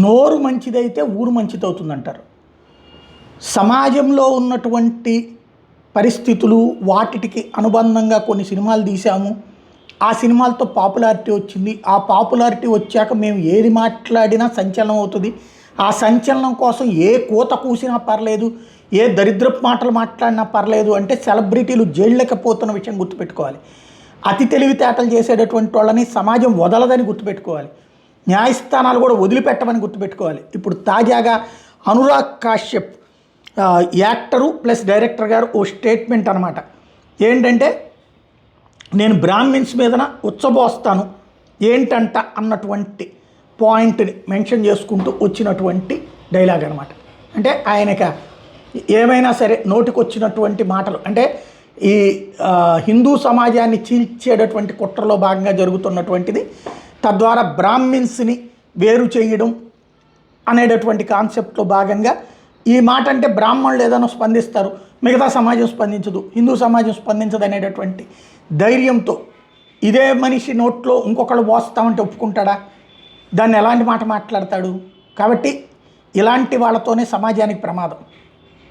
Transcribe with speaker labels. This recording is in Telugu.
Speaker 1: నోరు మంచిదైతే ఊరు మంచిదవుతుందంటారు. సమాజంలో ఉన్నటువంటి పరిస్థితులు వాటికి అనుబంధంగా కొన్ని సినిమాలు తీసాము. ఆ సినిమాలతో పాపులారిటీ వచ్చింది. ఆ పాపులారిటీ వచ్చాక మేము ఏది మాట్లాడినా సంచలనం అవుతుంది. ఆ సంచలనం కోసం ఏ కోత కూసినా పర్లేదు, ఏ దరిద్రపు మాటలు మాట్లాడినా పర్లేదు అంటే సెలబ్రిటీలు జైళ్ళకి పోతున్న విషయం గుర్తుపెట్టుకోవాలి. అతి తెలివితేటలు చేసేటటువంటి వాళ్ళని సమాజం వదలదని గుర్తుపెట్టుకోవాలి. న్యాయస్థానాలు కూడా వదిలిపెట్టమని గుర్తుపెట్టుకోవాలి. ఇప్పుడు తాజాగా Anurag Kashyap actor plus director గారు ఓ స్టేట్మెంట్ అనమాట. ఏంటంటే, నేను బ్రాహ్మిన్స్ మీదన ఉచ్చబోస్తాను ఏంటంట అన్నటువంటి పాయింట్ని మెన్షన్ చేసుకుంటూ వచ్చినటువంటి డైలాగ్ అనమాట. అంటే ఆయనక ఏమైనా సరే నోటికొచ్చినటువంటి మాటలు అంటే ఈ హిందూ సమాజాన్ని చీల్చేటటువంటి కుట్రలో భాగంగా జరుగుతున్నటువంటిది. తద్వారా బ్రాహ్మిన్స్ని వేరు చేయడం అనేటటువంటి కాన్సెప్ట్లో భాగంగా ఈ మాట అంటే బ్రాహ్మణులు ఏదైనా స్పందిస్తారు, మిగతా సమాజం స్పందించదు, హిందూ సమాజం స్పందించదు అనేటటువంటి ధైర్యంతో ఇదే మనిషి నోట్లో ఇంకొకళ్ళు పోస్తామంటే ఒప్పుకుంటాడా? దాన్ని ఎలాంటి మాట మాట్లాడతాడు? కాబట్టి ఇలాంటి వాళ్ళతోనే సమాజానికి ప్రమాదం.